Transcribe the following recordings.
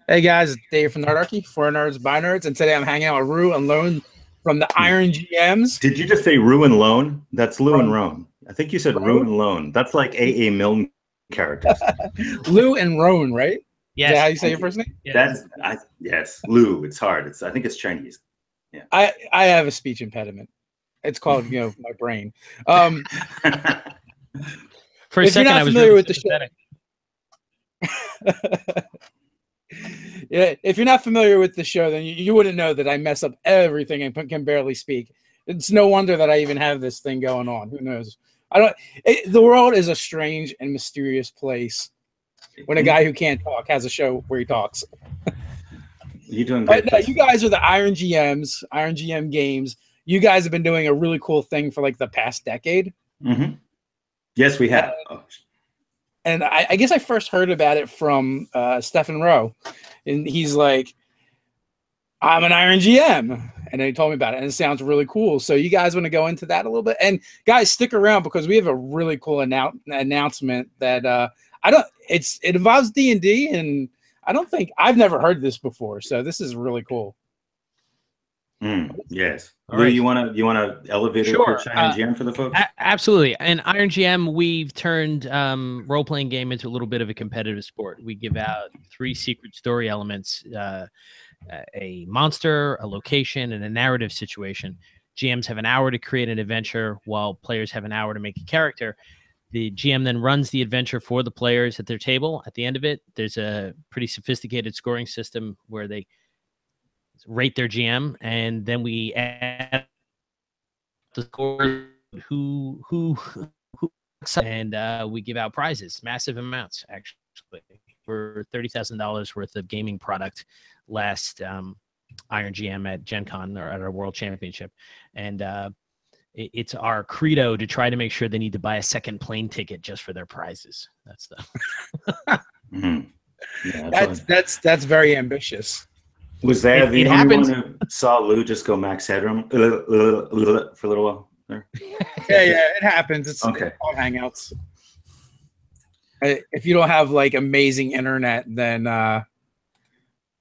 Hey guys, it's Dave from Nerdarchy, for nerds by nerds, and today I'm hanging out with Rue and Lone from the Iron GMs. Did you just say Ruin Loan? That's Lou and From Rone. I think you said Rone, Ruin Loan. That's like A. Milne characters. Lou and Rone, right? Is that how Yes, you say your first name? yes. Yes, Lou. It's hard. I think it's Chinese. Yeah. I have a speech impediment. It's called my brain. Um, For a if you're second, not I was familiar really with the show, yeah, if you're not familiar with the show, then you wouldn't know that I mess up everything and can barely speak. It's no wonder that I even have this thing going on. Who knows? I don't. The world is a strange and mysterious place when a guy who can't talk has a show where he talks. You're doing But great. no, you guys are the Iron GMs, Iron GM Games. You guys have been doing a really cool thing for like the past decade. Mm-hmm. Yes, we have. And I guess I first heard about it from Stephen Rowe, and he's like, "I'm an Iron GM," and he told me about it, and it sounds really cool. So you guys want to go into that a little bit? And guys, stick around because we have a really cool announcement that I don't. It involves D&D, and I don't think I've never heard this before. So this is really cool. Yes. All Lou, right. you want to elevate it Sure. pitch Iron GM for the folks? Absolutely. And Iron GM, we've turned role-playing game into a little bit of a competitive sport. We give out 3 secret story elements, a monster, a location, and a narrative situation. GMs have an hour to create an adventure, while players have an hour to make a character. The GM then runs the adventure for the players at their table. At the end of it, there's a pretty sophisticated scoring system where they rate their GM, and then we add the score who and we give out prizes, massive amounts actually, for $30,000 worth of gaming product last Iron GM at Gen Con, or at our World Championship. And it's our credo to try to make sure they need to buy a second plane ticket just for their prizes. That's the Yeah, That's very ambitious. was there the it only happens. one who saw Lou just go max headroom for a little while there? Yeah, it happens. It's Okay. called Hangouts. If you don't have like amazing internet, then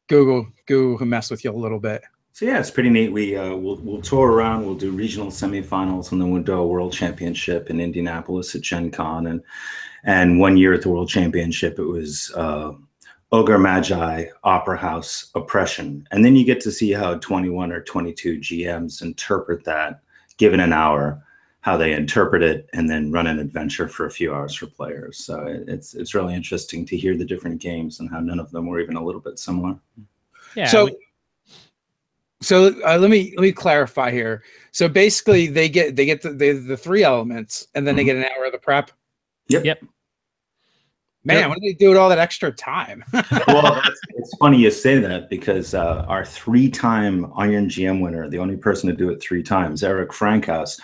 Google can mess with you a little bit. So yeah, it's pretty neat. We'll tour around. We'll do regional semifinals, and then we'll do a world championship in Indianapolis at Gen Con. And 1 year at the World Championship, it was Ogre Magi, Opera House, Oppression. And then you get to see how 21 or 22 GMs interpret that, given an hour, how they interpret it, and then run an adventure for a few hours for players. So it's really interesting to hear the different games and how none of them were even a little bit similar. Yeah. So let me clarify here. So basically, they get the 3 elements, and then they get an hour of the prep. Yep. Man, what do they do with all that extra time? Well, it's funny you say that, because our 3-time Iron GM winner, the only person to do it 3 times, Eric Frankhouse,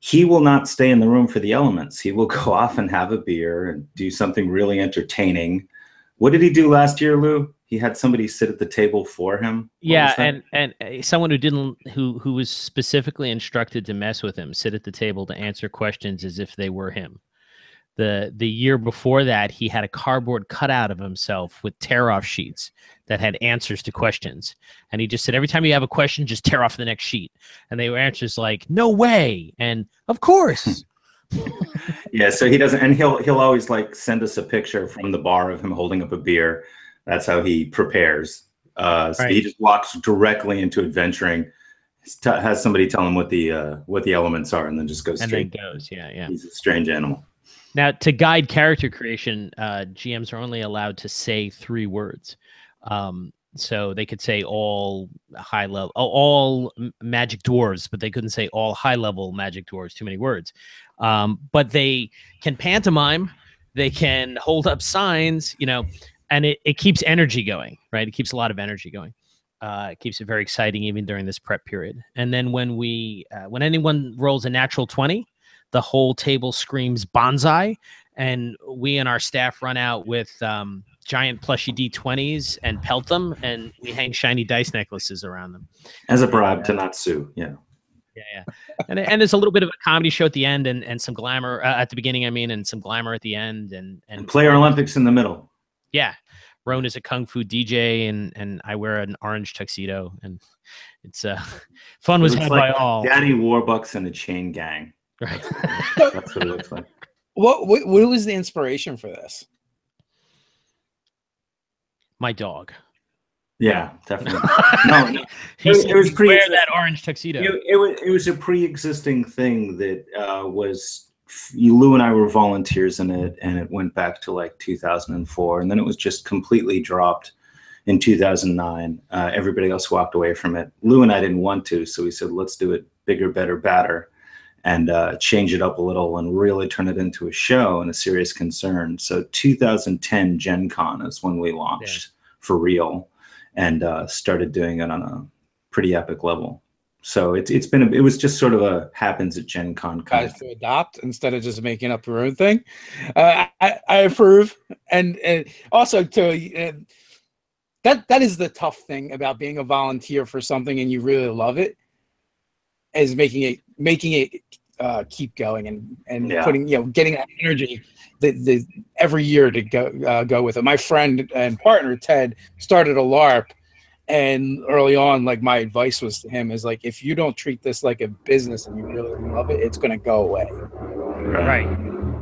he will not stay in the room for the elements. He will go off and have a beer and do something really entertaining. What did he do last year, Lou? He had somebody sit at the table for him. Yeah, and someone who was specifically instructed to mess with him, sit at the table to answer questions as if they were him. The year before that, he had a cardboard cutout of himself with tear-off sheets that had answers to questions. And he just said, every time you have a question, just tear off the next sheet. And they were answers like, no way, and of course. Yeah, so he doesn't, and he'll always like send us a picture from the bar of him holding up a beer. That's how he prepares. So Right. He just walks directly into adventuring, has somebody tell him what the elements are, and then just goes straight. And then goes, yeah. He's a strange animal. Now, to guide character creation, GMs are only allowed to say 3 words. So they could say all high level, all magic dwarves, but they couldn't say all high level magic dwarves. Too many words. But they can pantomime. They can hold up signs, and it keeps energy going, right? It keeps a lot of energy going. It keeps it very exciting even during this prep period. And then when anyone rolls a natural 20, the whole table screams bonsai, and we and our staff run out with giant plushy D20s and pelt them, and we hang shiny dice necklaces around them as a bribe to not sue. Yeah. And there's a little bit of a comedy show at the end, and some glamour at the beginning, and some glamour at the end, and Player Olympics in the middle. Yeah, Rone is a kung fu DJ, and I wear an orange tuxedo, and it's fun was had by all. Daddy Warbucks and the Chain Gang. Right. That's what it looks like. What was the inspiration for this? My dog. Yeah, definitely. No, it was wear that orange tuxedo. It was a pre-existing thing that was. Lou and I were volunteers in it, and it went back to like 2004, and then it was just completely dropped in 2009. Everybody else walked away from it. Lou and I didn't want to, so we said, let's do it bigger, better, badder, and change it up a little and really turn it into a show and a serious concern. So 2010 Gen Con is when we launched for real, and started doing it on a pretty epic level. So it was just sort of a happens at Gen Con guys to adopt instead of just making up your own thing. I approve, and also to that is the tough thing about being a volunteer for something and you really love it, is making it keep going and putting, getting that energy the every year to go with it. My friend and partner Ted started a LARP. And early on, like, my advice was to him is like, if you don't treat this like a business and you really love it, it's going to go away. Right.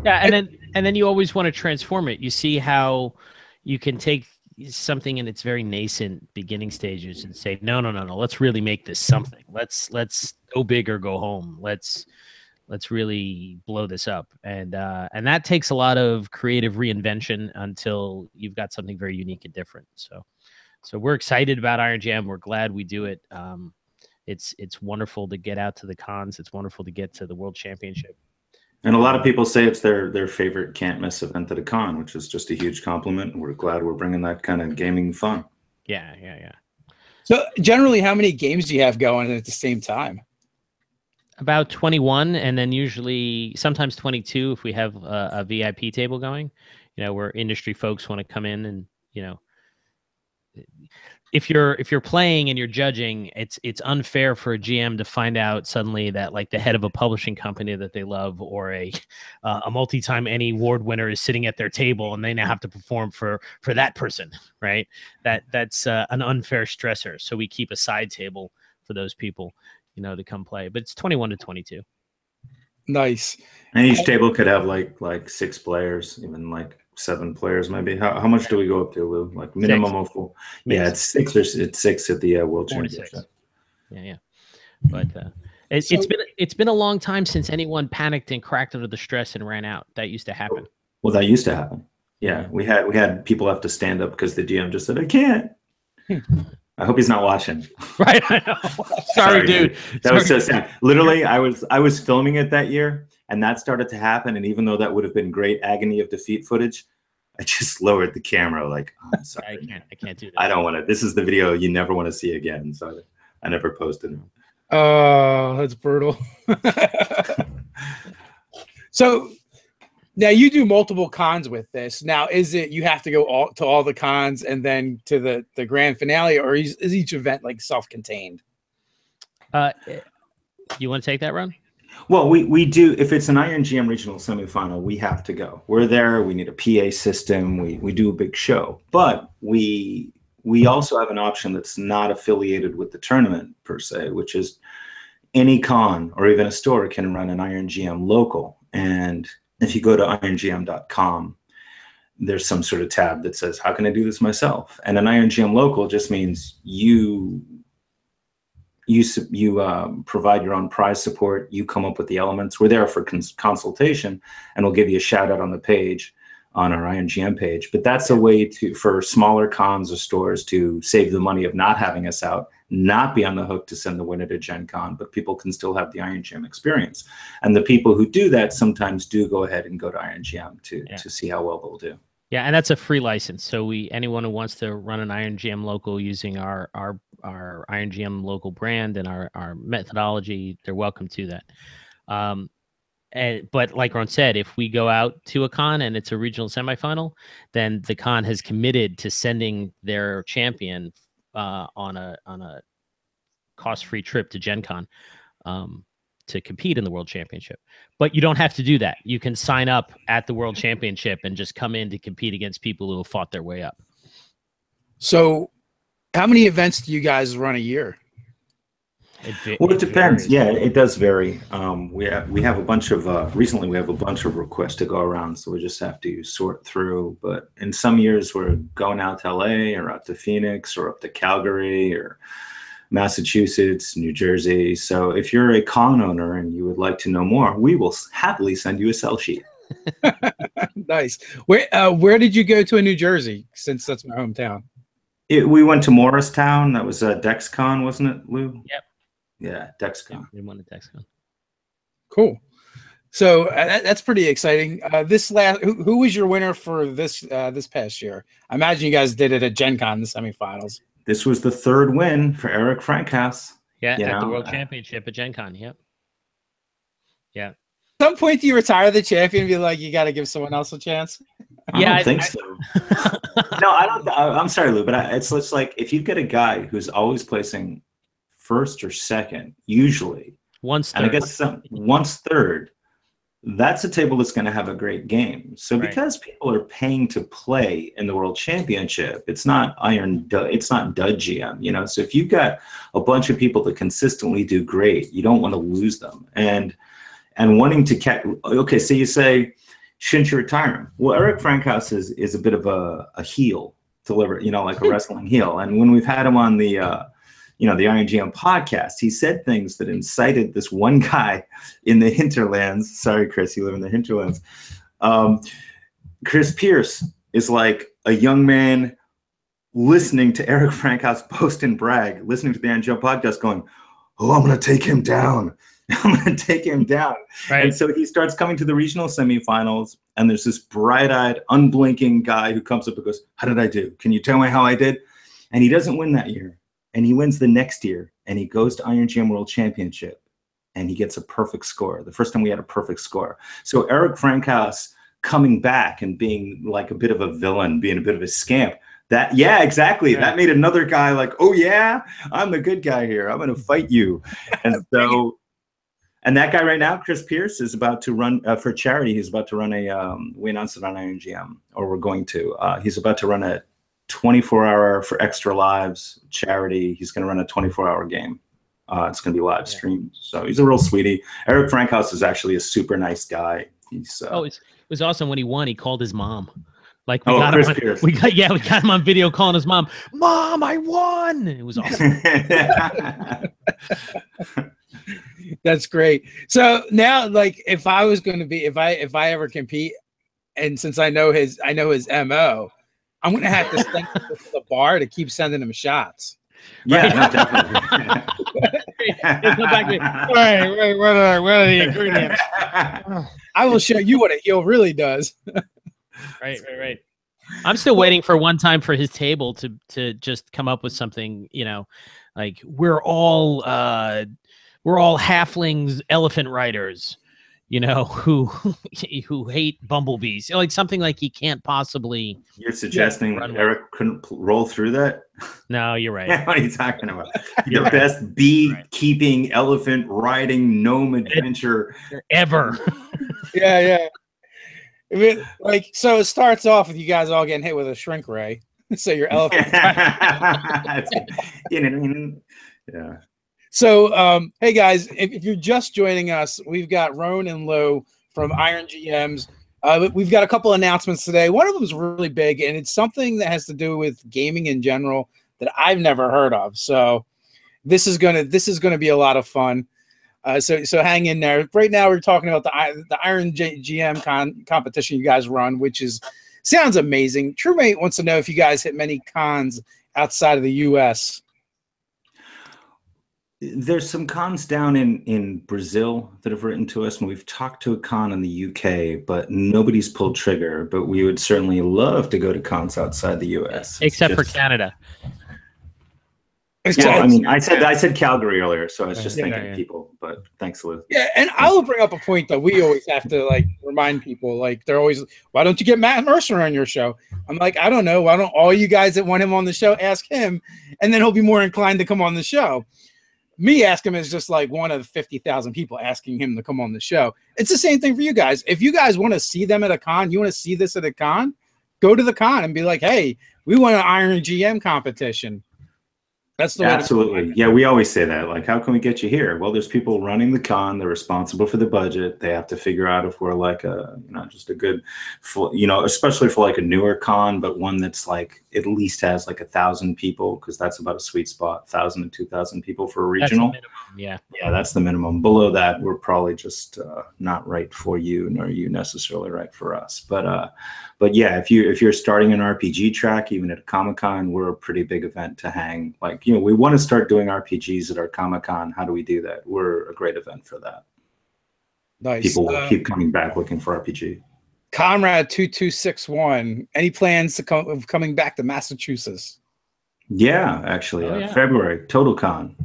Yeah. And then you always want to transform it. You see how you can take something in its very nascent beginning stages and say, no, let's really make this something. Let's go big or go home. Let's really blow this up. And that takes a lot of creative reinvention until you've got something very unique and different. So we're excited about Iron Jam. We're glad we do it. It's wonderful to get out to the cons. It's wonderful to get to the World Championship. And a lot of people say it's their favorite can't miss event at a con, which is just a huge compliment. And we're glad we're bringing that kind of gaming fun. Yeah. So generally, how many games do you have going at the same time? About 21, and then usually sometimes 22 if we have a VIP table going, where industry folks want to come in and, if you're playing and you're judging, it's unfair for a GM to find out suddenly that, like, the head of a publishing company that they love or a multi-time ENnie award winner is sitting at their table and they now have to perform for that person, right? That's an unfair stressor. So we keep a side table for those people, to come play. But it's 21 to 22. Nice. And each table could have like 6 players, even like 7 players maybe. How much do we go up to, Lou? Like minimum 6. Of 4? Yeah, it's 6 at the World Championship. Yeah. But it's been a long time since anyone panicked and cracked under the stress and ran out. That used to happen. Well, that used to happen. Yeah, we had people have to stand up because the GM just said, I can't. I hope he's not watching. Right, I know. Sorry, dude. That was so sad. Literally, I was filming it that year, and that started to happen. And even though that would have been great agony of defeat footage, I just lowered the camera. Like, oh, I'm sorry. I can't do that. I don't want to. This is the video you never want to see again. So I never posted it. Oh, that's brutal. So now you do multiple cons with this. Now, is it you have to go to all the cons and then to the grand finale, or is each event like self-contained? You want to take that, Ron? Well, we do. If it's an Iron GM regional semifinal, we have to go. We're there. We need a PA system. We do a big show, but we also have an option that's not affiliated with the tournament per se, which is any con or even a store can run an Iron GM local. And if you go to irongm.com, there's some sort of tab that says, how can I do this myself? And an Iron GM local just means you provide your own prize support. You come up with the elements. We're there for consultation, and we'll give you a shout out on the page, on our Iron GM page. But that's a way for smaller cons or stores to save the money of not having us out, not be on the hook to send the winner to Gen Con, but people can still have the Iron GM experience. And the people who do that sometimes do go ahead and go to Iron GM to see how well they'll do. Yeah, and that's a free license. So anyone who wants to run an Iron GM local using our Iron GM local brand and our methodology, they're welcome to that. But like Ron said, if we go out to a con and it's a regional semifinal, then the con has committed to sending their champion on a cost-free trip to Gen Con to compete in the World Championship. But you don't have to do that. You can sign up at the World Championship and just come in to compete against people who have fought their way up. So how many events do you guys run a year? Well, it depends. Yeah, it does vary. We have a bunch of recently we have a bunch of requests to go around, so we just have to sort through. But in some years, we're going out to LA or out to Phoenix or up to Calgary or Massachusetts, New Jersey. So if you're a con owner and you would like to know more, we will happily send you a sell sheet. Nice. Where did you go to in New Jersey? Since that's my hometown. We went to Morristown. That was DexCon, wasn't it, Lou? Yep. Yeah, DexCon. We won at DexCon. Cool. So that's pretty exciting. Who was your winner for this past year? I imagine you guys did it at Gen Con, the semifinals. This was the third win for Eric Frankhouse. Yeah, at the World Championship at Gen Con. Yep. Yeah. At some point, do you retire the champion and be like, you got to give someone else a chance? I don't think so. No, I don't. I'm sorry, Lou, but it's like if you've got a guy who's always placing first or second, usually once third. And I guess once third, that's a table that's going to have a great game. So because people are paying to play in the World Championship, it's not it's not dud GM, you know. So if you've got a bunch of people that consistently do great, you don't want to lose them. And wanting to okay, so you say, shouldn't you retire him? Well, Eric Frankhouse is a bit of a heel, you know, like a wrestling heel. And when we've had him on the the Iron GM podcast, he said things that incited this one guy in the hinterlands. Sorry, Chris, you live in the hinterlands. Chris Pierce is like a young man listening to Eric Frankhouse boast and brag, listening to the Iron GM podcast going, oh, I'm going to take him down. I'm going to take him down. Right. And so he starts coming to the regional semifinals, and there's this bright-eyed, unblinking guy who comes up and goes, how did I do? Can you tell me how I did? And he doesn't win that year. And he wins the next year, and he goes to Iron GM World Championship, and he gets a perfect score. The first time we had a perfect score. So Eric Frankhouse coming back and being like a bit of a villain, being a bit of a scamp, yeah, exactly. Yeah. That made another guy like, oh yeah, I'm the good guy here. I'm going to fight you. And so, and that guy right now, Chris Pierce, is about to run for charity. He's about to run we announced it on Iron GM, or we're going to. He's about to run a 24-hour for Extra Lives charity. He's going to run a 24-hour game. It's going to be live streamed. So he's a real sweetie. Eric Frankhouse is actually a super nice guy. He's it was awesome when he won. He called his mom. Like we got him on video calling his mom. Mom, I won. It was awesome. That's great. So now, like, if I ever compete, and since I know his MO, I'm going to have to send him to the bar to keep sending him shots. Yeah, no, definitely. All right, what are the ingredients? I will show you what a heel really does. Right. I'm still waiting for one time for his table to just come up with something, you know, like we're all halflings, elephant riders, you know, who hate bumblebees, like something like he can't possibly. You're suggesting Eric couldn't roll through that? No, you're right. What are you talking about? The best bee-keeping, elephant riding, gnome adventure ever. Yeah. I mean, like, so it starts off with you guys all getting hit with a shrink ray. So your elephant. Yeah. So, hey guys, if you're just joining us, we've got Rone and Lou from Iron GMs. We've got a couple announcements today. One of them is really big, and it's something that has to do with gaming in general that I've never heard of. So this is gonna be a lot of fun. So hang in there. Right now, we're talking about the Iron GM competition you guys run, which sounds amazing. TrueMate wants to know if you guys hit many cons outside of the U.S. There's some cons down in Brazil that have written to us, and we've talked to a con in the UK, but nobody's pulled trigger. But we would certainly love to go to cons outside the US, except for Canada. Yeah, I mean, I said Calgary earlier, so I was just thinking people. But thanks, Lou. Yeah, and I will bring up a point that we always have to like remind people. Like they're always, why don't you get Matt Mercer on your show? I'm like, I don't know. Why don't all you guys that want him on the show ask him, and then he'll be more inclined to come on the show. Me asking him is just like one of 50,000 people asking him to come on the show. It's the same thing for you guys. If you guys want to see them at a con, you want to see this at a con, go to the con and be like, hey, we want an Iron GM competition. That's the way. Absolutely. Yeah, we always say that. Like, how can we get you here? Well, there's people running the con. They're responsible for the budget. They have to figure out if we're like a, just a good, especially for like a newer con, but one that's like at least has like 1,000 people, because that's about a sweet spot. 1,000 to 2,000 people for a regional. That's the minimum. Yeah, that's the minimum. Below that, we're probably just not right for you, nor are you necessarily right for us. But yeah, if you're starting an RPG track, even at a Comic-Con, we're a pretty big event to hang. Like, we want to start doing RPGs at our Comic-Con. How do we do that? We're a great event for that. Nice. People will keep coming back looking for RPG. Conrad 2261. Any plans of coming back to Massachusetts? Yeah, actually, February, Total Con.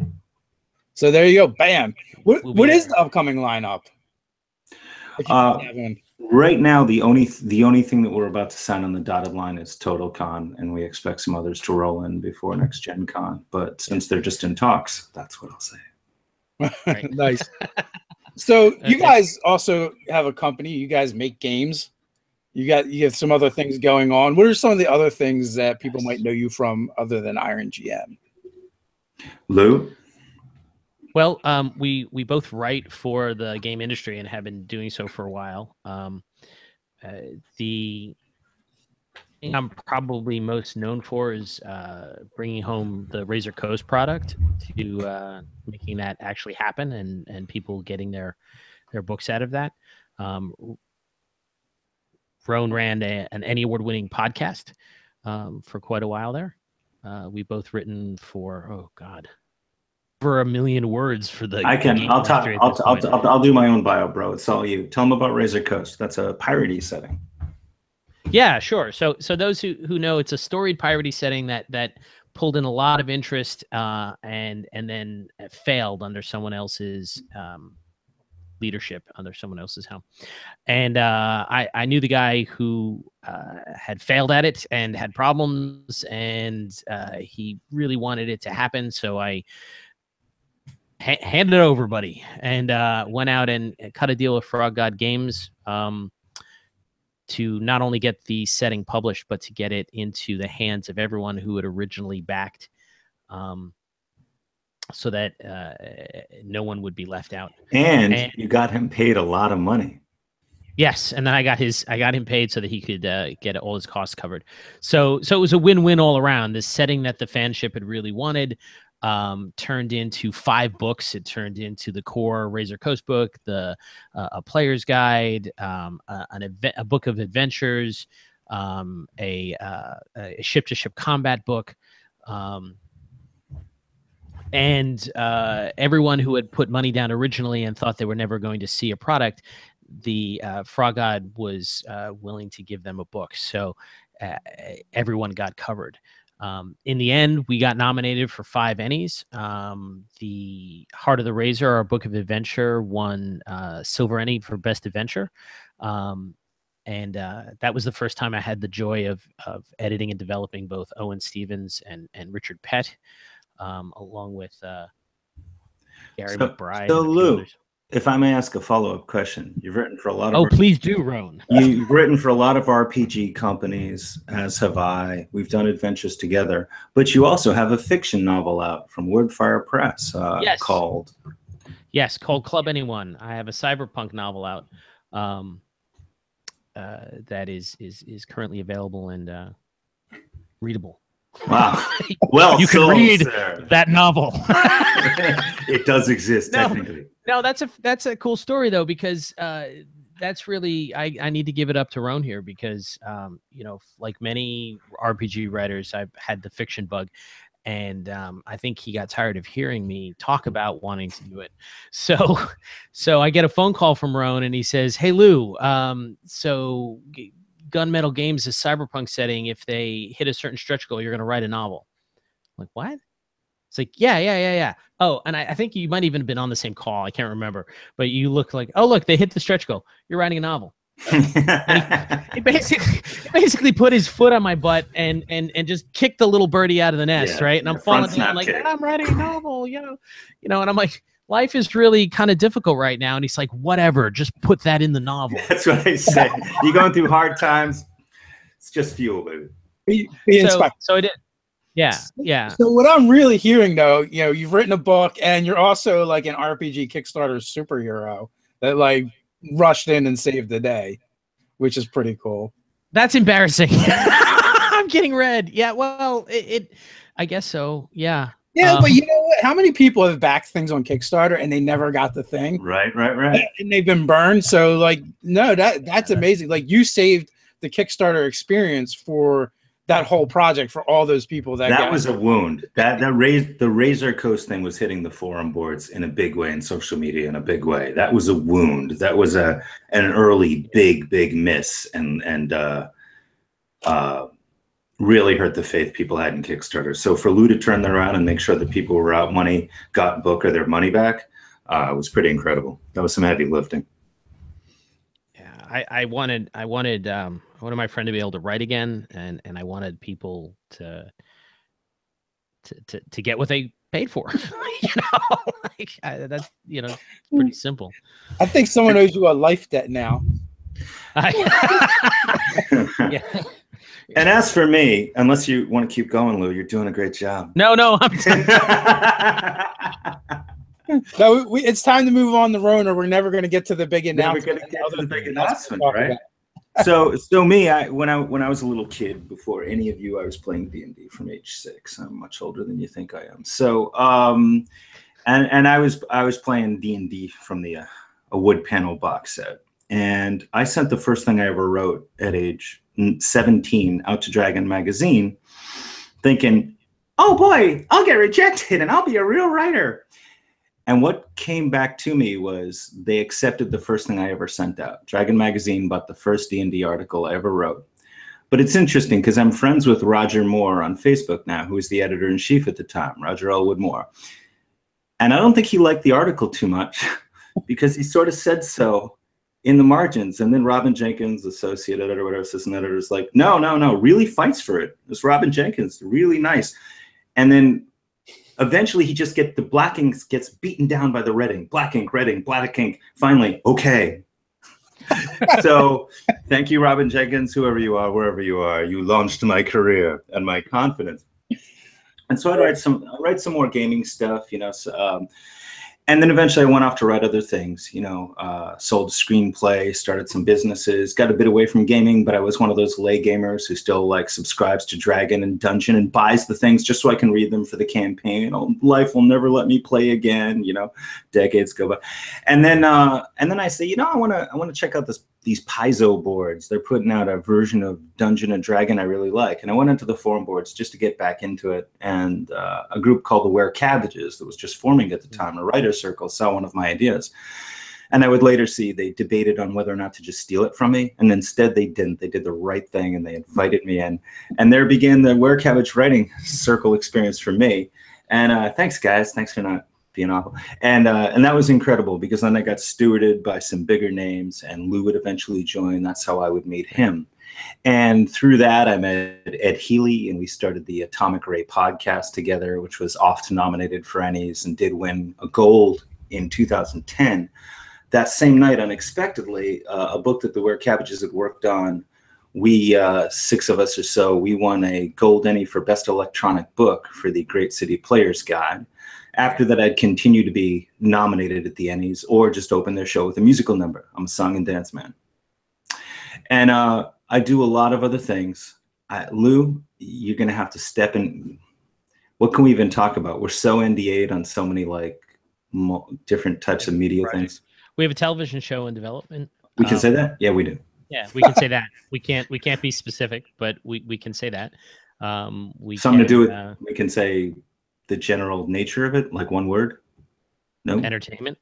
So there you go. Bam. What is the upcoming lineup? Right now, the only thing that we're about to sign on the dotted line is Total Con, and we expect some others to roll in before next Gen Con. But since they're just in talks, that's what I'll say. Right. Nice. So you guys also have a company. You guys make games. You have some other things going on. What are some of the other things that people might know you from other than Iron GM? Lou? Well, we both write for the game industry and have been doing so for a while. The thing I'm probably most known for is bringing home the Razor Coast product to making that actually happen and people getting their books out of that. Rone ran an ENnie award-winning podcast for quite a while there. We both written for, over 1 million words for the. I'll do my own bio, bro. It's all you. Tell them about Razor Coast. That's a piratey setting. Yeah, sure. So those who know, it's a storied piratey setting that pulled in a lot of interest and then failed under someone else's leadership, under someone else's helm. And I knew the guy who had failed at it and had problems, and he really wanted it to happen. So I hand it over, buddy, and went out and cut a deal with Frog God Games to not only get the setting published, but to get it into the hands of everyone who had originally backed, so that no one would be left out. And you got him paid a lot of money. Yes, and then I got him paid so that he could get all his costs covered. So it was a win-win all around. This setting that the fanship had really wanted turned into 5 books. It turned into the core Razor Coast book, a player's guide, a book of adventures, a ship-to-ship combat book, and everyone who had put money down originally and thought they were never going to see a product, the Frog God was willing to give them a book. So everyone got covered. In the end, we got nominated for 5 ENnies. The Heart of the Razor, our book of adventure, won Silver ENnie for Best Adventure. And that was the first time I had the joy of editing and developing both Owen Stevens and Richard Pett, along with Gary McBride. So Lou, if I may ask a follow-up question, you've written for a lot of... Oh, please do, Rone. You've written for a lot of RPG companies, as have I. We've done adventures together. But you also have a fiction novel out from Wordfire Press called... Yes, called Club Anyone. I have a cyberpunk novel out that is currently available and readable. Wow. Well, you can read that novel. It does exist, technically. No, that's a cool story though, because that's really I need to give it up to Rone here, because like many RPG writers, I've had the fiction bug, and I think he got tired of hearing me talk about wanting to do it. So I get a phone call from Rone, and he says, "Hey Lou, so Gunmetal Games is cyberpunk setting. If they hit a certain stretch goal, you're going to write a novel." I'm like, what? It's like, yeah. Oh, and I think you might even have been on the same call. I can't remember, but you look like, oh, look, they hit the stretch goal. You're writing a novel. he basically put his foot on my butt and just kicked the little birdie out of the nest, right? And I'm falling down, like, I'm writing a novel, and I'm like, life is really kind of difficult right now. And he's like, whatever, just put that in the novel. That's what I say. You're going through hard times. It's just fuel, baby. Be inspired. So it is. Yeah, yeah. So what I'm really hearing, though, you've written a book and you're also like an RPG Kickstarter superhero that like rushed in and saved the day, which is pretty cool. That's embarrassing. I'm getting red. Yeah, well, I guess so. Yeah. Yeah, but you know what? How many people have backed things on Kickstarter and they never got the thing? Right. And they've been burned. So like, no, that's amazing. Like you saved the Kickstarter experience for that whole project for all those people that was a wound. The Razor Coast thing was hitting the forum boards in a big way and social media in a big way. That was a wound. That was an early big miss and really hurt the faith people had in Kickstarter. So for Lou to turn that around and make sure that people who were out money got book or their money back was pretty incredible. That was some heavy lifting. Yeah, I wanted my friend to be able to write again, and I wanted people to get what they paid for. That's pretty simple. I think someone owes you a life debt now. Yeah. And as for me, unless you want to keep going, Lou, you're doing a great job. No, I'm No, it's time to move on to Rone, or we're never going to get to the big announcement. Never going to get to the big announcement, right? So me, when I was a little kid, before any of you, I was playing D&D from age 6. I'm much older than you think I am. So, and I was playing D&D from a wood panel box set, and I sent the first thing I ever wrote at age 17 out to Dragon Magazine, thinking, "Oh boy, I'll get rejected and I'll be a real writer." And what came back to me was they accepted the first thing I ever sent out. Dragon Magazine bought the first D&D article I ever wrote. But it's interesting because I'm friends with Roger Moore on Facebook now, who was the editor-in-chief at the time, Roger Elwood Moore. And I don't think he liked the article too much because he sort of said so in the margins. And then Robin Jenkins, associate editor, whatever, assistant editor, is like, no, really fights for it. This Robin Jenkins, really nice. And then eventually he just the black ink gets beaten down by the red ink, black ink, red ink, black ink. Finally, okay. So thank you, Robin Jenkins, whoever you are, wherever you are, you launched my career and my confidence. And so I'd write some more gaming stuff, and then eventually I went off to write other things, sold a screenplay, started some businesses, got a bit away from gaming, but I was one of those lay gamers who still like subscribes to Dragon and Dungeon and buys the things just so I can read them for the campaign. Oh, life will never let me play again, decades go by. And then I say, I want to check out these Paizo boards. They're putting out a version of Dungeon and Dragon I really like. And I went into the forum boards just to get back into it. And a group called the Were Cabbages that was just forming at the time, a writer's circle, saw one of my ideas. And I would later see they debated on whether or not to just steal it from me. And instead they didn't. They did the right thing and they invited me in. And there began the Were Cabbage writing circle experience for me. And thanks, guys. Thanks for not being awful. And that was incredible because then I got stewarded by some bigger names and Lou would eventually join. That's how I would meet him. And through that, I met Ed Healy and we started the Atomic Ray podcast together, which was oft nominated for ENnies and did win a gold in 2010. That same night, unexpectedly, a book that the Were Cabbages had worked on, we, 6 of us or so, we won a gold ENnie for Best Electronic Book for the Great City Player's Guide. After that, I'd continue to be nominated at the ENnies or just open their show with a musical number. I'm a song and dance man. And I do a lot of other things. Lou, you're going to have to step in. What can we even talk about? We're so NDA'd on so many different types of media things. We have a television show in development. We can say that? Yeah, we do. Yeah, we can say that. We can't be specific, but we can say that. To do with, we can say the general nature of it, like one word? No? Entertainment.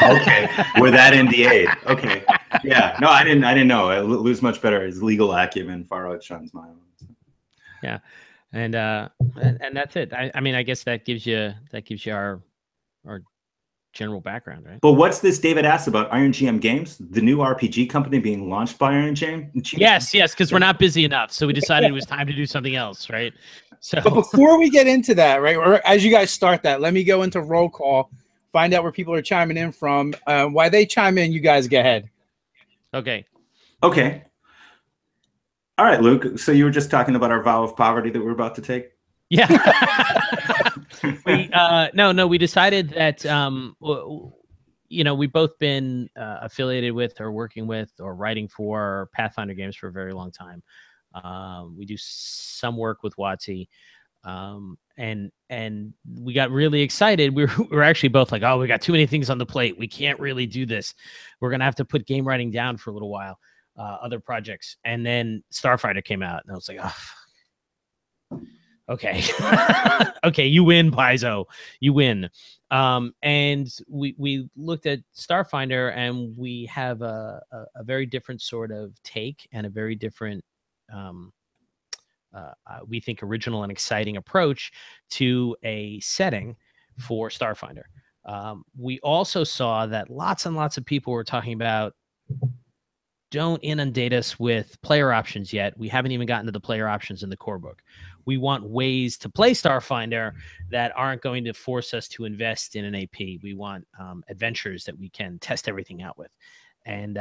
Okay, we're that NDA'd. Okay. Yeah, no, I didn't know. Lou's much better. His legal acumen far outshines mine. Yeah, and that's it. I mean, I guess that gives you our general background, right? But what's this David asked about Iron GM Games, the new RPG company being launched by Iron GM? Yes, because we're not busy enough, so we decided it was time to do something else, right? So, but before we get into that, right, or as you guys start that, let me go into roll call, find out where people are chiming in from. Why they chime in, you guys go ahead. Okay. All right, Luke. So you were just talking about our vow of poverty that we're about to take. Yeah. We decided that we've both been affiliated with or working with or writing for Pathfinder games for a very long time. We do some work with WotC. And we got really excited. We were actually both like, oh, we got too many things on the plate. We can't really do this. We're going to have to put game writing down for a little while, other projects. And then Starfighter came out and I was like, oh, okay. Okay. You win, Paizo, you win. And we looked at Starfinder and we have a very different sort of take and a very different, we think, original and exciting approach to a setting for Starfinder. We also saw that lots and lots of people were talking about, don't inundate us with player options yet. We haven't even gotten to the player options in the core book. We want ways to play Starfinder that aren't going to force us to invest in an AP. We want adventures that we can test everything out with. And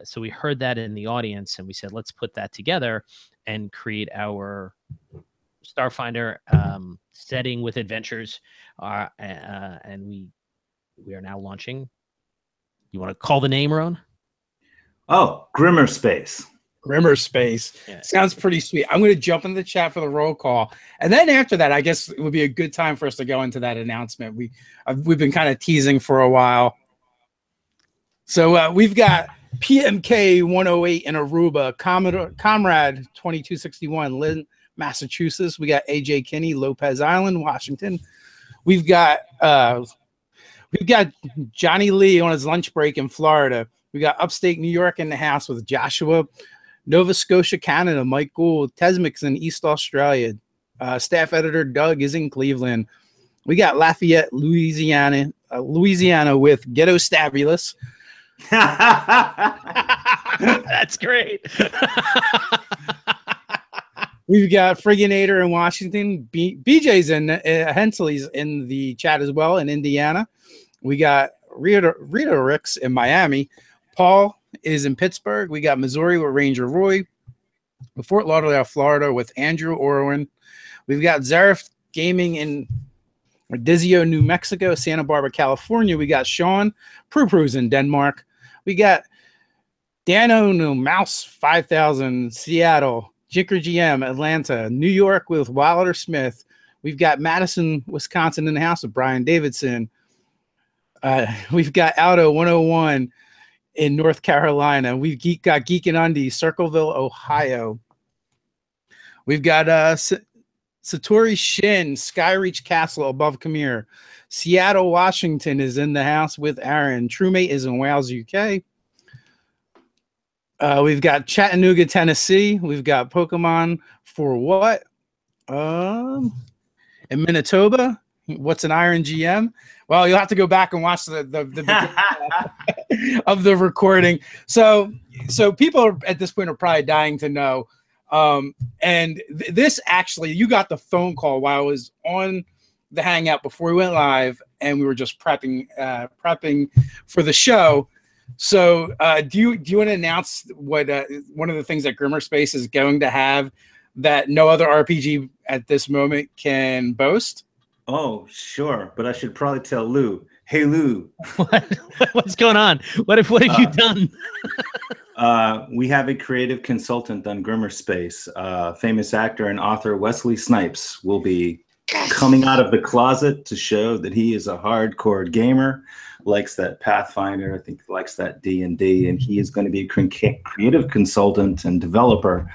so we heard that in the audience and we said, let's put that together and create our Starfinder setting with adventures. And we are now launching. You want to call the name, Rone? Oh, Grimmer Space. Grimmer Space. Yeah. Sounds pretty sweet. I'm going to jump in the chat for the roll call. And then after that, I guess it would be a good time for us to go into that announcement. We've been kind of teasing for a while. So we've got PMK 108 in Aruba, Comrade 2261, Lynn, Massachusetts. We got AJ Kinney, Lopez Island, Washington. We've got Johnny Lee on his lunch break in Florida. We got upstate New York in the house with Joshua, Nova Scotia, Canada, Mike Gould, Tesmix in East Australia. Staff editor Doug is in Cleveland. We got Lafayette, Louisiana with Ghetto Stabulous. That's great. We've got Frigginator in Washington. BJ's in Hensley's in the chat as well in Indiana. We got Rita Ricks in Miami. Paul is in Pittsburgh. We got Missouri with Ranger Roy. Fort Lauderdale, Florida with Andrew Orwin. We've got Zareth Gaming in Dizio, New Mexico. Santa Barbara, California. We got Sean Prue-Prue's in Denmark. We got Dano No Mouse 5000, Seattle. Jinker GM, Atlanta. New York with Wilder Smith. We've got Madison, Wisconsin in the house with Brian Davidson. We've got Aldo 101 in North Carolina. We've got Geek and Undies, Circleville, Ohio. We've got Satori Shin, Skyreach Castle above Khmer. Seattle, Washington is in the house with Aaron. TrueMate is in Wales, UK. We've got Chattanooga, Tennessee. We've got Pokemon for what? In Manitoba. What's an Iron GM? Well, you'll have to go back and watch the of the recording. So people at this point are probably dying to know. And this actually, you got the phone call while I was on the Hangout before we went live, and we were just prepping for the show. So do you want to announce what one of the things that Grimmer Space is going to have that no other RPG at this moment can boast? Oh, sure. But I should probably tell Lou. Hey, Lou. What's going on? What have you done? We have a creative consultant on Grimmer Space. Famous actor and author Wesley Snipes will be coming out of the closet to show that he is a hardcore gamer, likes that Pathfinder, I think likes that D&D, and he is going to be a creative consultant and developer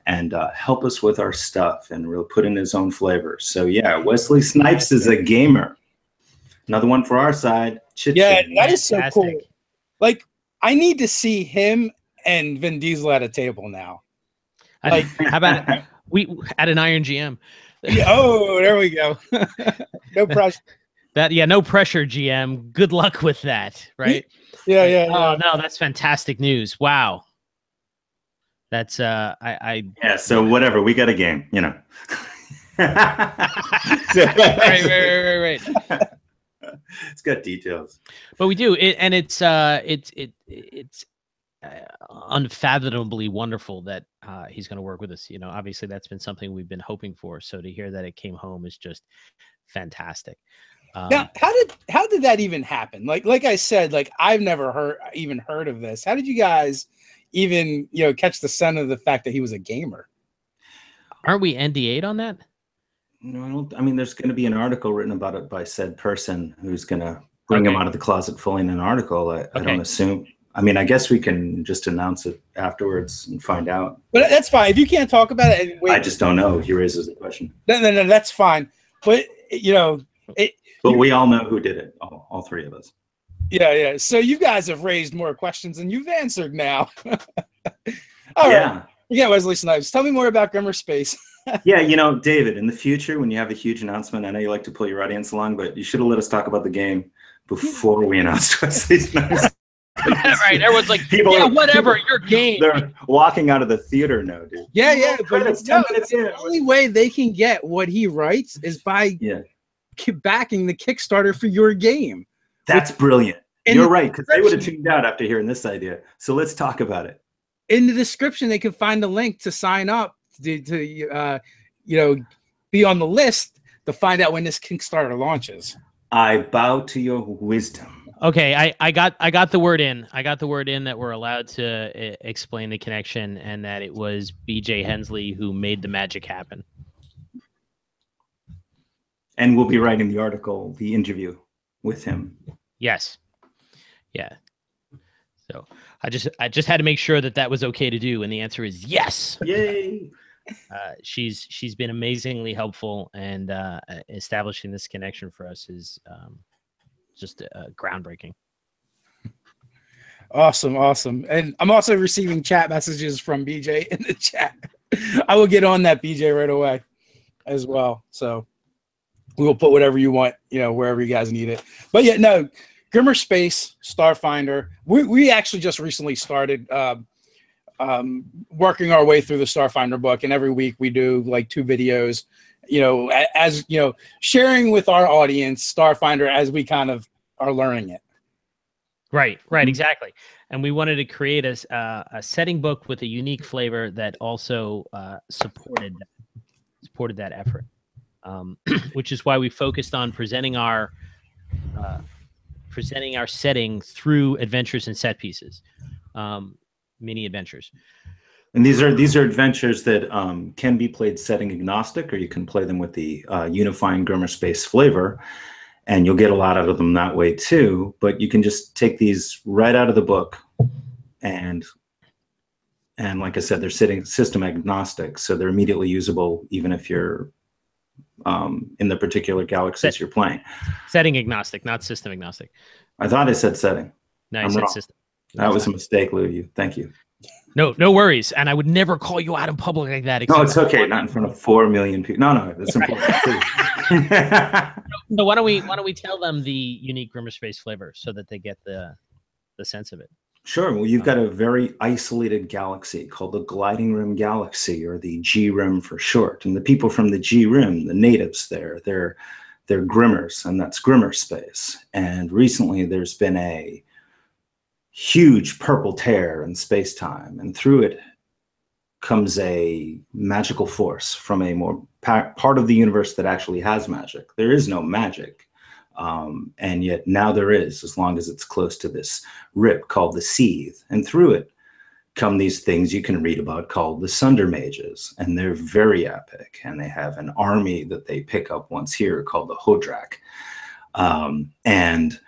and help us with our stuff and really put in his own flavor. So yeah, Wesley Snipes is a gamer. Another one for our side. Yeah, that is so cool. Like, I need to see him and Vin Diesel at a table now. Like, how about we at an Iron GM? Oh, there we go. No pressure. No pressure, GM. Good luck with that, right? Yeah. Oh no, that's fantastic news. Wow. That's yeah, so whatever, we got a game, you know. Right. It's got details. But we do it's unfathomably wonderful that he's going to work with us. You know, obviously that's been something we've been hoping for. So to hear that it came home is just fantastic. Now, how did that even happen? Like I said, like I've never even heard of this. How did you guys even, you know, catch the scent of the fact that he was a gamer? Aren't we NDA'd on that? No, I don't. I mean, there's going to be an article written about it by said person who's going to bring him out of the closet fully in an article. I don't assume. I mean, I guess we can just announce it afterwards and find out. But that's fine. If you can't talk about it, I just don't know. He raises the question. No, that's fine. But you know, but we all know who did it. All three of us. Yeah. So you guys have raised more questions than you've answered now. All right. Yeah, Wesley Snipes. Tell me more about Grimmer Space. Yeah, you know, David, in the future, when you have a huge announcement, I know you like to pull your audience along, but you should have let us talk about the game before we announced Wesley Snipes. Right. Everyone's like, whatever, your game. They're walking out of the theater now, dude. Yeah. But it's 10 minutes in. The only way they can get what he writes is by backing the Kickstarter for your game. That's brilliant. You're right, because they would have tuned out after hearing this idea. So let's talk about it. In the description, they can find a link to sign up to you know, be on the list to find out when this Kickstarter launches. I bow to your wisdom. Okay, I got the word in. I got the word in that we're allowed to explain the connection, and that it was BJ Hensley who made the magic happen. And we'll be writing the article, the interview with him. Yes. Yeah. So I just had to make sure that was okay to do, and the answer is yes. Yay! She's been amazingly helpful, and establishing this connection for us is just groundbreaking. Awesome. And I'm also receiving chat messages from BJ in the chat. I will get on that, BJ, right away as well. So we will put whatever you want, you know, wherever you guys need it. But yeah, no. Grimmer Space, Starfinder. We actually just recently started working our way through the Starfinder book, and every week we do like 2 videos, you know, as you know, sharing with our audience Starfinder as we kind of are learning it. Right, exactly. And we wanted to create a setting book with a unique flavor that also supported that effort, which is why we focused on presenting our setting through adventures and set pieces, mini adventures. And these are adventures that can be played setting agnostic, or you can play them with the unifying Grimmer Space flavor, and you'll get a lot out of them that way too. But you can just take these right out of the book, and like I said, they're system agnostic, so they're immediately usable even if you're in the particular galaxies you're playing. Setting agnostic, not system agnostic. I thought I said setting. No, you said system. That was a mistake, Lou. Thank you. No worries. And I would never call you out in public like that. No, it's okay. Not in front of 4 million people. No, that's important. No, why don't we tell them the unique Grimmer Space flavor so that they get the sense of it? Sure. Well, you've got a very isolated galaxy called the Gliding Rim Galaxy, or the G Rim for short. And the people from the G Rim, the natives there, they're Grimmers, and that's Grimmer Space. And recently there's been a huge purple tear in space-time, and through it comes a magical force from a more part of the universe that actually has magic. There is no magic. And yet now there is, as long as it's close to this rip called the Seethe. And through it come these things you can read about called the Sunder Mages. And they're very epic. And they have an army that they pick up once here called the Hodrak. And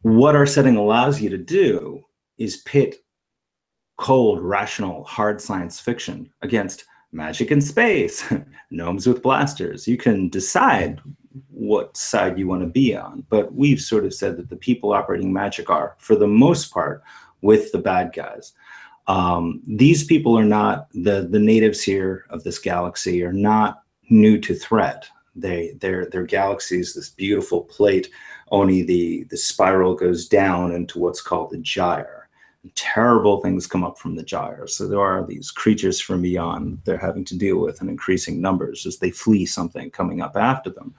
what our setting allows you to do is pit cold, rational, hard science fiction against magic in space, gnomes with blasters. You can decide what side you want to be on, but we've sort of said that the people operating magic are, for the most part, with the bad guys. These people are not, the natives here of this galaxy are not new to threat. Their galaxies, this beautiful plate, only the spiral goes down into what's called the gyre. Terrible things come up from the gyre. So there are these creatures from beyond they're having to deal with in increasing numbers as they flee something coming up after them.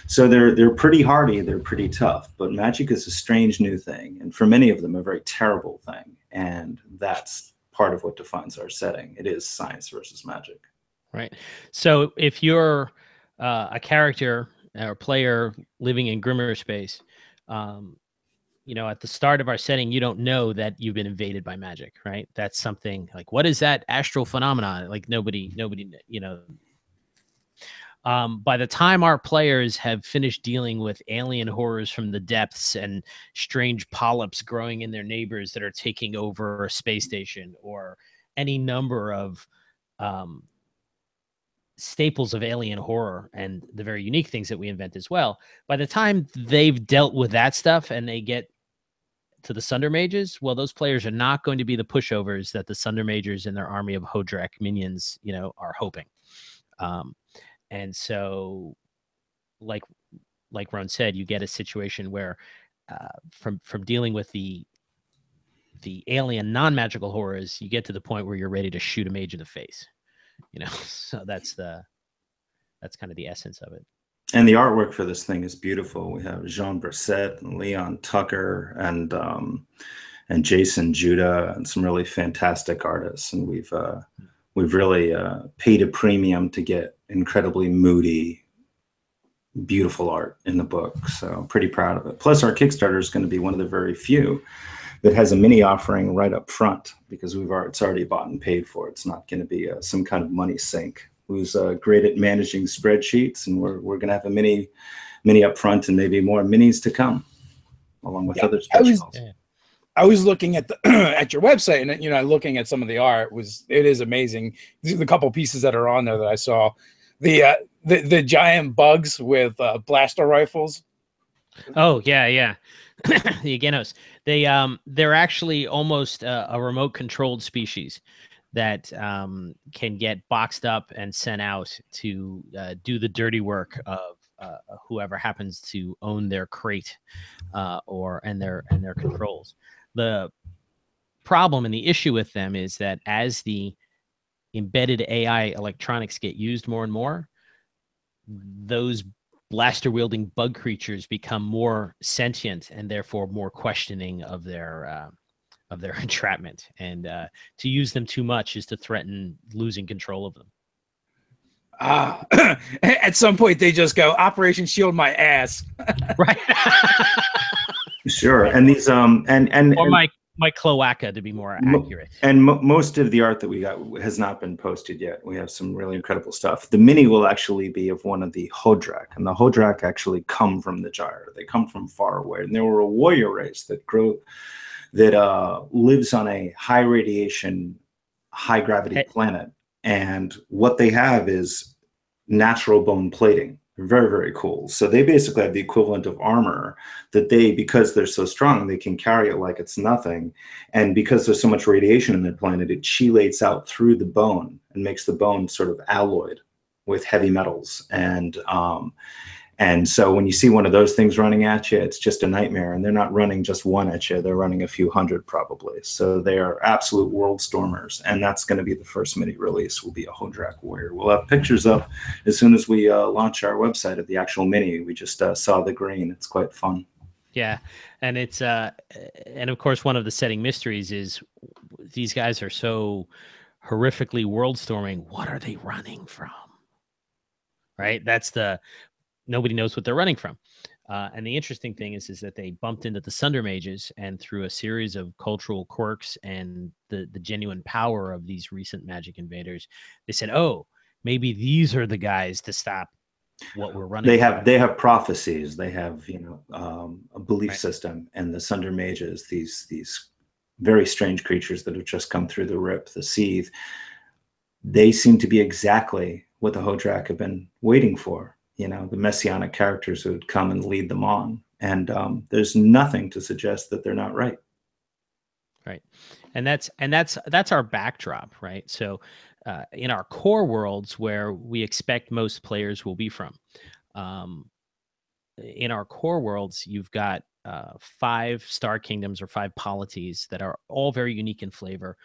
So they're pretty hardy, they're pretty tough, but magic is a strange new thing, and for many of them a very terrible thing. And that's part of what defines our setting. It is science versus magic. Right. So if you're a character or player living in Grimmer space, you know, at the start of our setting, you don't know that you've been invaded by magic, right? That's something like, what is that astral phenomenon? Like nobody, you know. By the time our players have finished dealing with alien horrors from the depths and strange polyps growing in their neighbors that are taking over a space station, or any number of staples of alien horror and the very unique things that we invent as well, by the time they've dealt with that stuff and they get to the Sunder Mages, well, those players are not going to be the pushovers that the Sunder Mages and their army of Hodrak minions, you know, are hoping. And so, like Ron said, you get a situation where, from dealing with the alien non-magical horrors, you get to the point where you're ready to shoot a mage in the face. You know, so that's kind of the essence of it. And the artwork for this thing is beautiful. We have Jean Brissett and Leon Tucker and Jason Judah and some really fantastic artists. And we've really paid a premium to get incredibly moody, beautiful art in the book. So I'm pretty proud of it. Plus, our Kickstarter is going to be one of the very few that has a mini offering right up front, because it's already bought and paid for. It's not going to be some kind of money sink. Who's great at managing spreadsheets, and we're going to have a mini up front and maybe more minis to come, along with other specials. I was looking at the at your website, and you know, looking at some of the art, it is amazing. These are the couple pieces that are on there that I saw. The giant bugs with blaster rifles. Oh yeah. The Agenos. They're actually almost a remote controlled species that can get boxed up and sent out to do the dirty work of whoever happens to own their crate and their controls. The problem and the issue with them is that as the embedded AI electronics get used more and more, those blaster wielding bug creatures become more sentient and therefore more questioning of their entrapment, and to use them too much is to threaten losing control of them. At some point they just go, Operation Shield my ass. Right. Sure. And these my cloaca, to be more accurate. And most of the art that we got has not been posted yet. We have some really incredible stuff. The mini will actually be of one of the Hodrak, and the Hodrak actually come from the Gyre. They come from far away, and they were a warrior race that lives on a high radiation, high gravity planet. And what they have is natural bone plating. Very, very cool. So they basically have the equivalent of armor that because they're so strong, they can carry it like it's nothing. And because there's so much radiation in their planet, it chelates out through the bone and makes the bone sort of alloyed with heavy metals. And so when you see one of those things running at you, it's just a nightmare. And they're not running just one at you. They're running a few hundred probably. So they are absolute world stormers. And that's going to be the first mini release, will be a Hodrak warrior. We'll have pictures up as soon as we launch our website of the actual mini. We just saw the green. It's quite fun. Yeah. And it's, and of course, one of the setting mysteries is these guys are so horrifically world storming. What are they running from? Right. Nobody knows what they're running from. And the interesting thing is that they bumped into the Sunder Mages, and through a series of cultural quirks and the genuine power of these recent magic invaders, they said, oh, maybe these are the guys to stop what we're running. They have prophecies. They have, a belief system. And the Sunder Mages, these very strange creatures that have just come through the rip, the seethe, they seem to be exactly what the Hodrak have been waiting for. The messianic characters who would come and lead them on. And there's nothing to suggest that they're not right. Right. And that's our backdrop, right? So in our core worlds, where we expect most players will be from, in our core worlds, you've got 5 star kingdoms or 5 polities that are all very unique in flavor,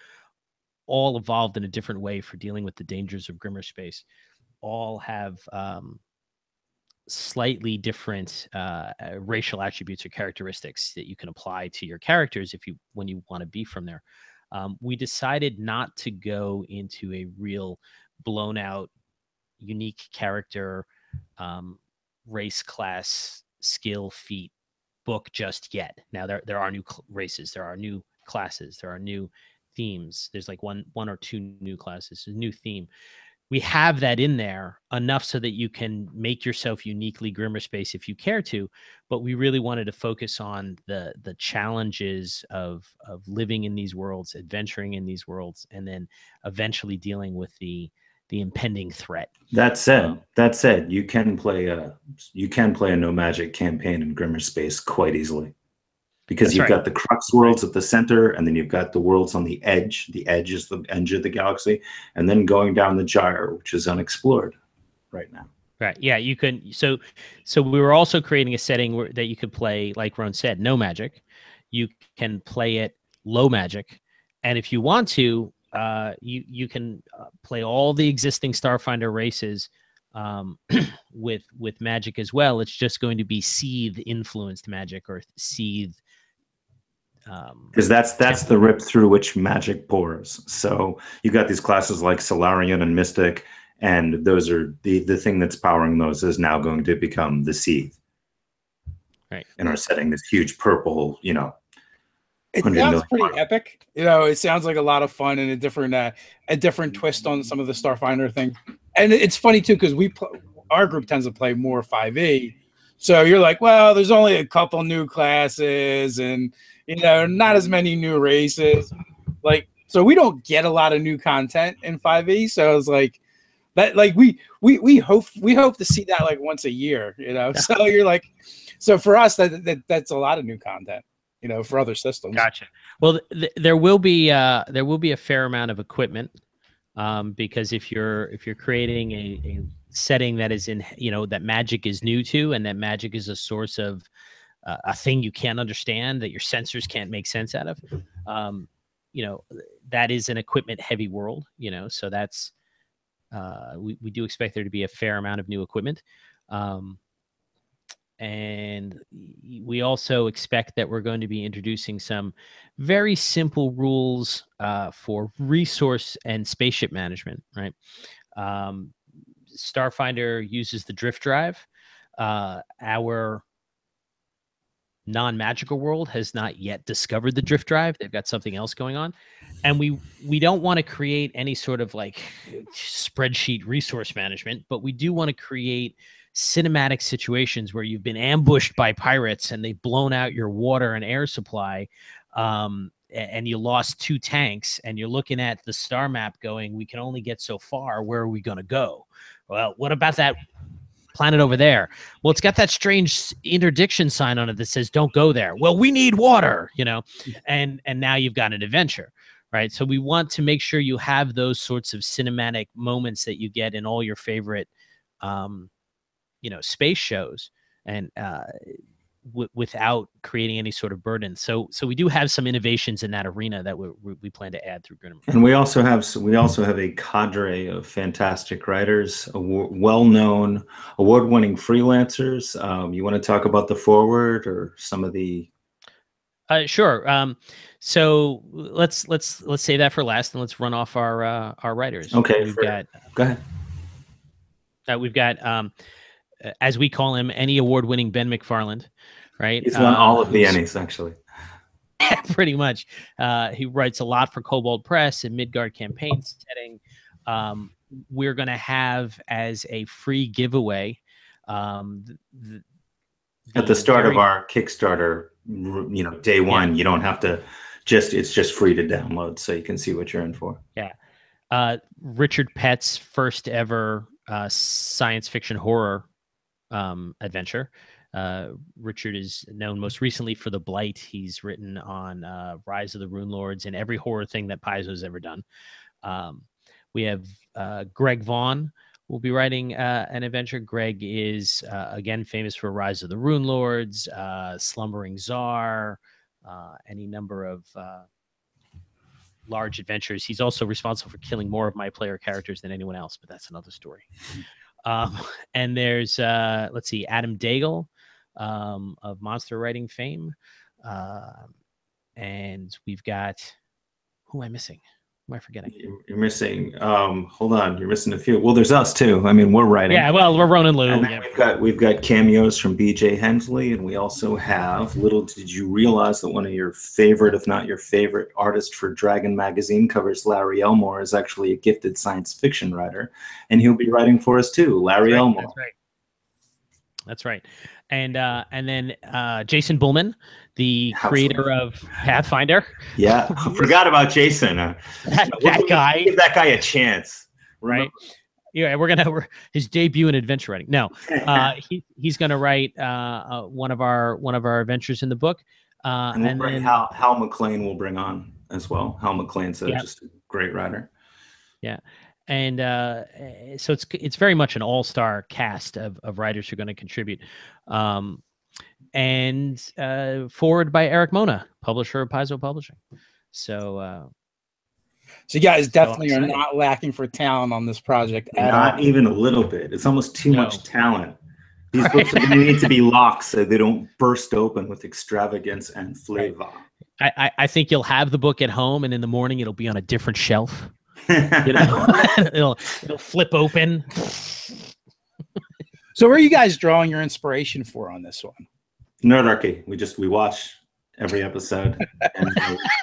all evolved in a different way for dealing with the dangers of Grimmer space, all have slightly different racial attributes or characteristics that you can apply to your characters when you want to be from there. We decided not to go into a real blown out, unique character, race, class, skill, feat book just yet. Now there are new races, there are new classes, there are new themes. There's like one or two new classes, a new theme. We have that in there enough so that you can make yourself uniquely Grimmerspace if you care to, but we really wanted to focus on the challenges of living in these worlds, adventuring in these worlds, and then eventually dealing with the impending threat. That said, you can play a no magic campaign in Grimmerspace quite easily, because you've got the crux worlds at the center, and then you've got the worlds on the edge. The edge is the edge of the galaxy, and then going down the gyre, which is unexplored right now. Right. Yeah, you can. So we were also creating a setting that you could play, like Rone said, no magic. You can play it low magic, and if you want to, you can play all the existing Starfinder races with magic as well. It's just going to be seethe influenced magic, or seethe. Because that's the rip through which magic pours. So you've got these classes like Solarian and Mystic, and those are the thing that's powering those is now going to become the seethe. Right. In our setting, this huge purple, you know. It sounds pretty epic. You know, it sounds like a lot of fun and a different twist on some of the Starfinder thing. And it's funny too, because our group tends to play more 5e. So you're like, well, there's only a couple new classes and, you know, not as many new races. Like, so we don't get a lot of new content in 5e. So it's like that, like we hope to see that like once a year, you know. So you're like, so for us that's a lot of new content, you know, for other systems. Gotcha. Well, there will be a fair amount of equipment, because if you're creating a setting that is in, you know, that magic is new to, and that magic is a source of a thing you can't understand, that your sensors can't make sense out of, you know, that is an equipment heavy world, you know. So that's we do expect there to be a fair amount of new equipment. And we also expect that we're going to be introducing some very simple rules for resource and spaceship management, right? Starfinder uses the drift drive. Our non-magical world has not yet discovered the drift drive. They've got something else going on. And we don't want to create any sort of like spreadsheet resource management, but we do want to create cinematic situations where you've been ambushed by pirates and they've blown out your water and air supply, and you lost 2 tanks, and you're looking at the star map going, we can only get so far. Where are we going to go? Well, what about that planet over there? Well, it's got that strange interdiction sign on it that says don't go there. Well, we need water, you know. And now you've got an adventure, right? So we want to make sure you have those sorts of cinematic moments that you get in all your favorite you know, space shows, and without creating any sort of burden. So we do have some innovations in that arena that we plan to add through Grinnemer. And we also have a cadre of fantastic writers, well-known, award-winning freelancers. You want to talk about the forward or some of the? Sure. So let's save that for last, and let's run off our writers. Okay. Go ahead. We've got as we call him, ENnie award-winning Ben McFarland, right? He's won all of the ENnies, actually. Pretty much. He writes a lot for Cobalt Press and Midgard campaign setting. We're going to have as a free giveaway at the start of our Kickstarter, you know, day one. You don't have to it's just free to download, so you can see what you're in for. Yeah. Richard Pett's first ever science fiction horror adventure. Richard is known most recently for The Blight. He's written on Rise of the Rune Lords and every horror thing that Paizo's ever done. We have Greg Vaughn will be writing an adventure. Greg is again famous for Rise of the Rune Lords, Slumbering Czar, any number of large adventures. He's also responsible for killing more of my player characters than anyone else, but that's another story. And there's let's see, Adam Daigle of monster writing fame, and we've got Who am I missing? Who am I forgetting? You're missing. Hold on, you're missing a few. Well, there's us too. I mean, we're writing. Yeah, well, we're Rone and Lou. And then we've got cameos from B.J. Hensley, and we also have. Little did you realize that one of your favorite, if not your favorite, artist for Dragon magazine covers, Larry Elmore, is actually a gifted science fiction writer, and he'll be writing for us too. Larry Elmore. That's right. That's right. And then Jason Bullman, the creator of Pathfinder. Yeah, I forgot about Jason. That guy. Give that guy a chance. Right. Yeah, we're his debut in adventure writing. No, he's gonna write one of our adventures in the book. And then Hal McLean will bring on as well. Hal McLean's just a great writer. Yeah. And so it's very much an all-star cast of writers who are going to contribute. And forward by Eric Mona, publisher of Paizo Publishing. So you guys definitely are not lacking for talent on this project at all. Not even a little bit. It's almost too much talent. These books are going to need to be locked so they don't burst open with extravagance and flavor. I think you'll have the book at home, and in the morning it'll be on a different shelf. You know, it'll flip open. So where are you guys drawing your inspiration for on this one? Nerdarchy. We watch every episode and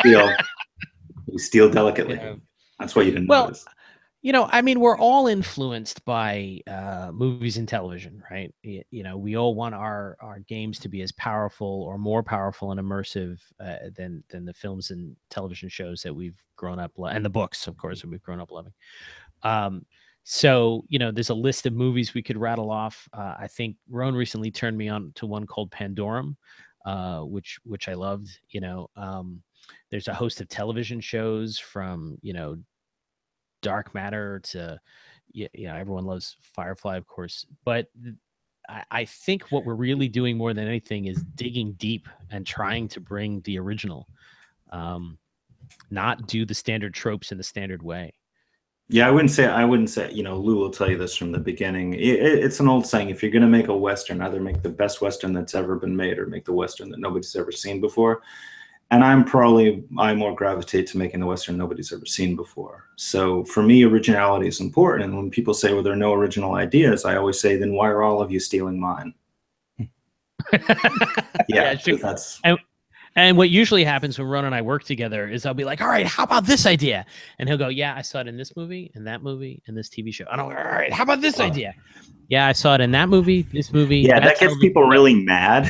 we steal delicately. Yeah. That's why you didn't notice. You know, I mean, we're all influenced by movies and television, right? You know, we all want our games to be as powerful or more powerful and immersive than the films and television shows that we've grown up, and the books, of course, that we've grown up loving. So, you know, there's a list of movies we could rattle off. I think Rone recently turned me on to one called Pandorum, which I loved. You know, there's a host of television shows from, you know, Dark Matter to, you know, everyone loves Firefly, of course. But I think what we're really doing more than anything is digging deep and trying to bring the original, not do the standard tropes in the standard way. Yeah, I wouldn't say, you know, Lou will tell you this from the beginning. It's an old saying, if you're going to make a Western, either make the best Western that's ever been made or make the Western that nobody's ever seen before. And I more gravitate to making the Western nobody's ever seen before. So for me, originality is important. And when people say, well, there are no original ideas, I always say, then why are all of you stealing mine? Yeah, that's... And what usually happens when Ron and I work together is I'll be like, all right, how about this idea? And he'll go, yeah, I saw it in this movie, in that movie, in this TV show. And I'm like, all right, how about this idea? Yeah, I saw it in that movie, this movie. Yeah, that gets people really mad.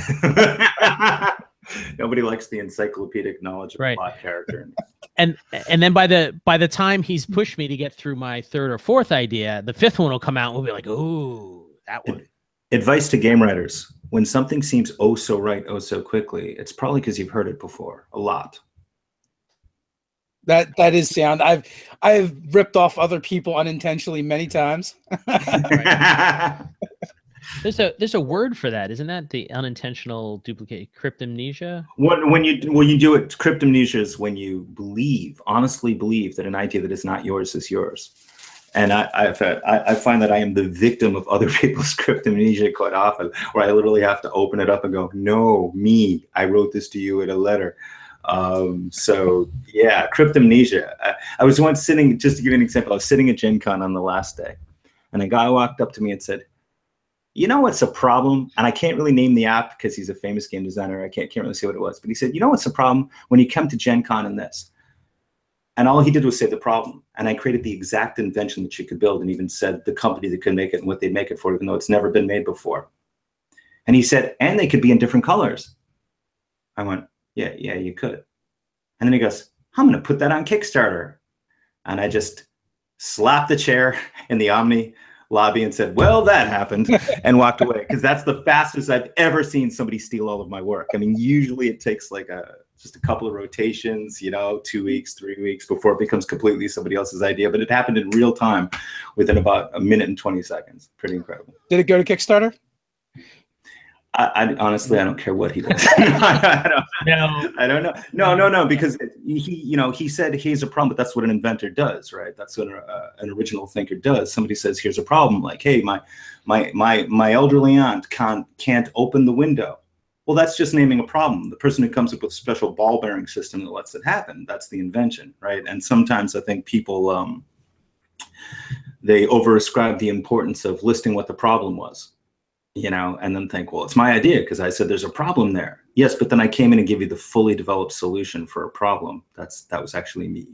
Nobody likes the encyclopedic knowledge of a plot character. And then by the time he's pushed me to get through my third or fourth idea, the fifth one will come out and we'll be like, ooh, that one. Advice to game writers. When something seems oh so right, oh so quickly, it's probably because you've heard it before a lot. That is sound. I've ripped off other people unintentionally many times. There's a word for that, isn't that the unintentional duplicate? Cryptomnesia. When you do it, cryptomnesia is when you honestly believe that an idea that is not yours is yours. And I find that I am the victim of other people's cryptomnesia quite often, where I literally have to open it up and go, no, me, I wrote this to you in a letter. So yeah, cryptomnesia. I was once sitting, just to give you an example, I was sitting at Gen Con on the last day, and a guy walked up to me and said, you know what's a problem? And I can't really name the app because he's a famous game designer. I can't really say what it was, but he said, you know what's the problem when you come to Gen Con and this? And all he did was say the problem. And I created the exact invention that you could build, and even said the company that could make it and what they'd make it for, even though it's never been made before. And he said, and they could be in different colors. I went, yeah, you could. And then he goes, I'm going to put that on Kickstarter. And I just slapped the chair in the Omni lobby and said, well, that happened, and walked away. Because that's the fastest I've ever seen somebody steal all of my work. I mean, usually it takes like just a couple of rotations, you know, 2 weeks, 3 weeks before it becomes completely somebody else's idea. But it happened in real time within about a minute and 20 seconds. Pretty incredible. Did it go to Kickstarter? I honestly, I don't care what he does. I don't know. No, because he said here's a problem, but that's what an inventor does, right? That's what an original thinker does. Somebody says here's a problem, like, hey, my elderly aunt can't open the window. Well, that's just naming a problem. The person who comes up with a special ball bearing system that lets it happen, that's the invention, right? And sometimes I think people, they overascribe the importance of listing what the problem was, you know, and then think, well, it's my idea because I said there's a problem there. Yes, but then I came in and gave you the fully developed solution for a problem. That was actually me.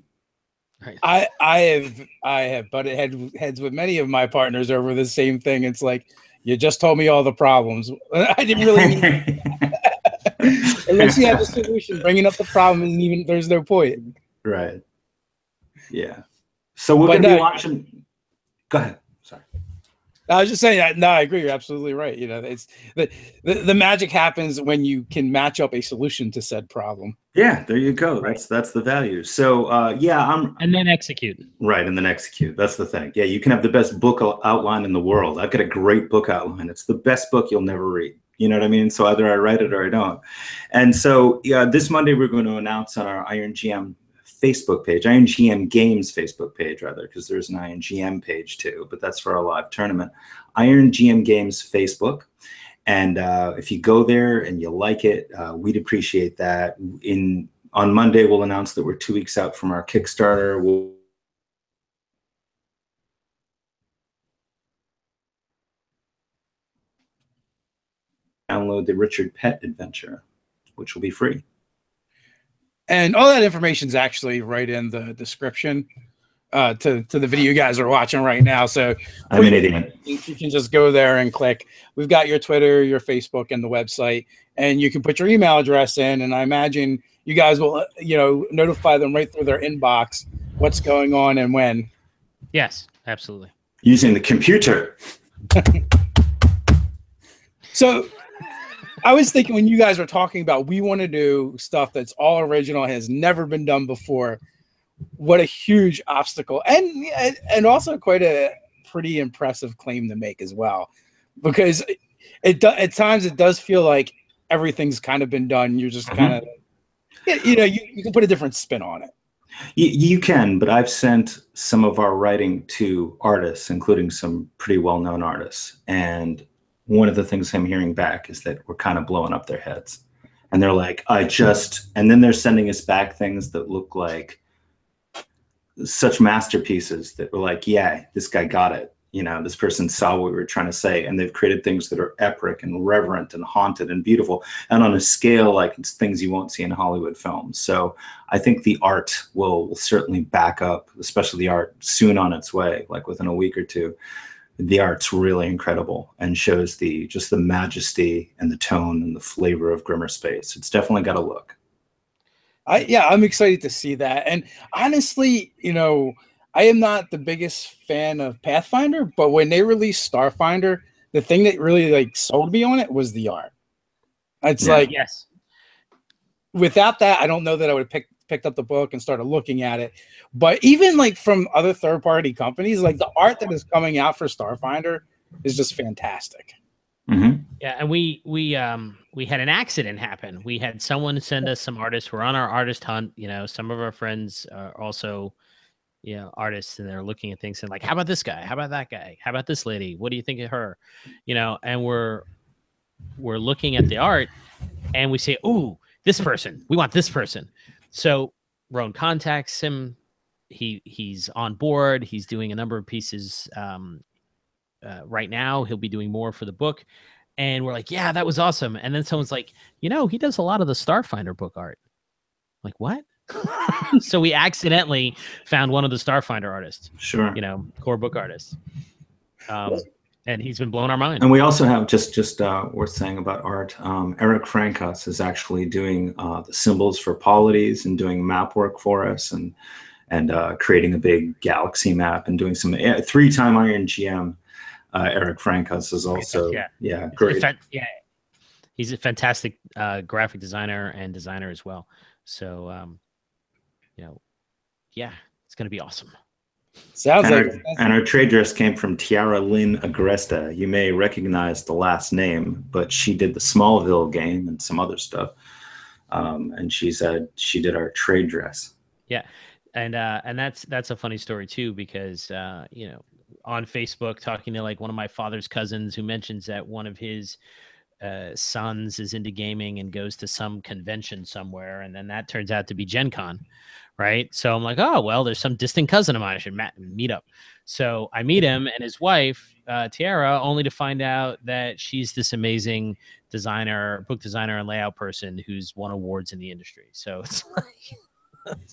Right. I have butted heads with many of my partners over the same thing. It's like, you just told me all the problems. I didn't really mean unless you have the solution. Bringing up the problem isn't even, there's no point. Right. Yeah. So we're going to be watching. Go ahead. Sorry. I was just saying that. No, I agree. You're absolutely right. You know, it's the magic happens when you can match up a solution to said problem. Yeah, there you go. Right. That's the value. So yeah, and then execute. Right, and then execute. That's the thing. Yeah, you can have the best book outline in the world. I've got a great book outline. It's the best book you'll never read. You know what I mean? So either I write it or I don't. And so yeah, this Monday we're going to announce on our Iron GM Facebook page, Iron GM Games Facebook page, rather, because there's an Iron GM page too, but that's for our live tournament. Iron GM Games Facebook. And if you go there and you like it, we'd appreciate that. On Monday, we'll announce that we're 2 weeks out from our Kickstarter. We'll download the Richard Pett adventure, which will be free. And all that information is actually right in the description to the video you guys are watching right now. So I'm an idiot. You can just go there and click. We've got your Twitter, your Facebook, and the website, and you can put your email address in. And I imagine you guys will, you know, notify them right through their inbox what's going on and when. Yes, absolutely. Using the computer. So I was thinking when you guys were talking about we want to do stuff that's all original, has never been done before. What a huge obstacle, and also quite a pretty impressive claim to make as well, because at times it does feel like everything's kind of been done. You're just kind of, you know, you can put a different spin on it. You can, but I've sent some of our writing to artists, including some pretty well-known artists, and one of the things I'm hearing back is that we're kind of blowing up their heads, and they're like, and then they're sending us back things that look like such masterpieces that were like, yeah, this guy got it. You know, this person saw what we were trying to say, and they've created things that are epic and reverent and haunted and beautiful, and on a scale like it's things you won't see in Hollywood films. So I think the art will certainly back up, especially the art soon on its way, like within a week or two. The art's really incredible and shows just the majesty and the tone and the flavor of Grimmer Space. It's definitely got a look. I'm excited to see that. And honestly, you know, I am not the biggest fan of Pathfinder, but when they released Starfinder, the thing that really like sold me on it was the art. It's like, yes, without that, I don't know that I would have picked up the book and started looking at it. But even like from other third-party companies, like the art that is coming out for Starfinder is just fantastic. Yeah, and we had an accident happen. We had someone send us some artists. We're on our artist hunt. You know, some of our friends are also, you know, artists, and they're looking at things and like, how about this guy? How about that guy? How about this lady? What do you think of her? You know, and we're looking at the art, and we say, "Ooh, this person. We want this person." So Rone contacts him. He's on board. He's doing a number of pieces. Right now, he'll be doing more for the book, and we're like, yeah, that was awesome. And then someone's like, you know, he does a lot of the Starfinder book art. I'm like, what? So we accidentally found one of the Starfinder artists, sure, you know, core book artists, and he's been blowing our mind. And we also have just worth saying about art. Eric Frankas is actually doing the symbols for polities and doing map work for us, and creating a big galaxy map and doing some 3-time Iron GM. Eric Frankas is also great. He's a fantastic graphic designer and designer as well. So you know, yeah, it's gonna be awesome. Sounds and our trade dress came from Tiara Lynn Agresta. You may recognize the last name, but she did the Smallville game and some other stuff. And she said she did our trade dress. Yeah, and that's a funny story too, because you know, on Facebook talking to like one of my father's cousins who mentions that one of his sons is into gaming and goes to some convention somewhere, and then that turns out to be Gen Con, right? So I'm like, oh, well, there's some distant cousin of mine I should meet up. So I meet him and his wife, Tiara, only to find out that she's this amazing designer, book designer and layout person who's won awards in the industry. So it's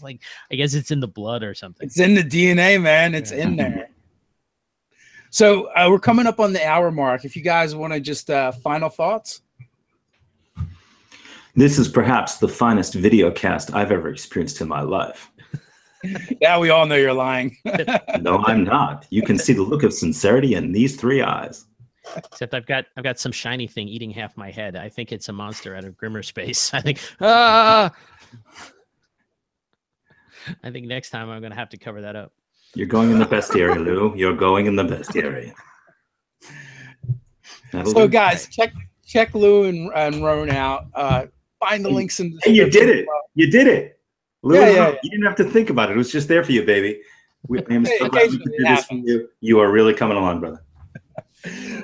like I guess it's in the blood or something. It's in the DNA, man. It's in there. So we're coming up on the hour mark. If you guys want to just final thoughts. This is perhaps the finest video cast I've ever experienced in my life. Yeah, we all know you're lying. No, I'm not. You can see the look of sincerity in these 3 eyes. Except I've got some shiny thing eating half my head. I think it's a monster out of Grimmer Space. I think I think next time I'm going to have to cover that up. You're going in the bestiary, Lou. You're going in the bestiary. So, guys, check Lou and Rone out. Find the links in the description. You did it. You did it. Lou, yeah. You didn't have to think about it. It was just there for you, baby. I'm so glad we could do this for you. You are really coming along, brother.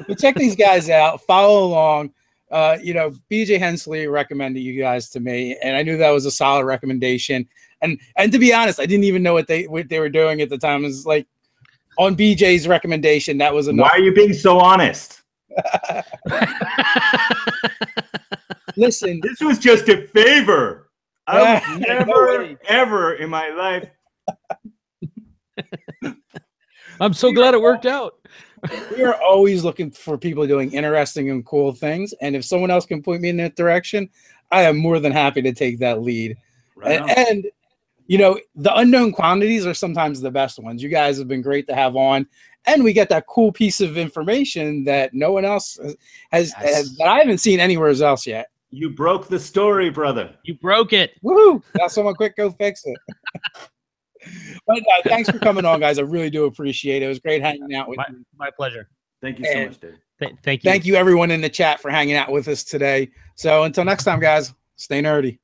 But check these guys out. Follow along. BJ Hensley recommended you guys to me, and I knew that was a solid recommendation. And to be honest, I didn't even know what they were doing at the time. It was like on BJ's recommendation, that was enough. Why are you being so honest? Listen, this was just a favor. I would never, ever in my life. I'm so glad it worked out. We are always looking for people doing interesting and cool things. And if someone else can point me in that direction, I am more than happy to take that lead. Right and the unknown quantities are sometimes the best ones. You guys have been great to have on. And we get that cool piece of information that no one else has that I haven't seen anywhere else yet. You broke the story, brother. You broke it. Woohoo! Now someone quick go fix it. But thanks for coming on, guys. I really do appreciate it. It was great hanging out with you. My pleasure. Thank you so much, Dave. Thank you. Thank you, everyone in the chat, for hanging out with us today. So until next time, guys, stay nerdy.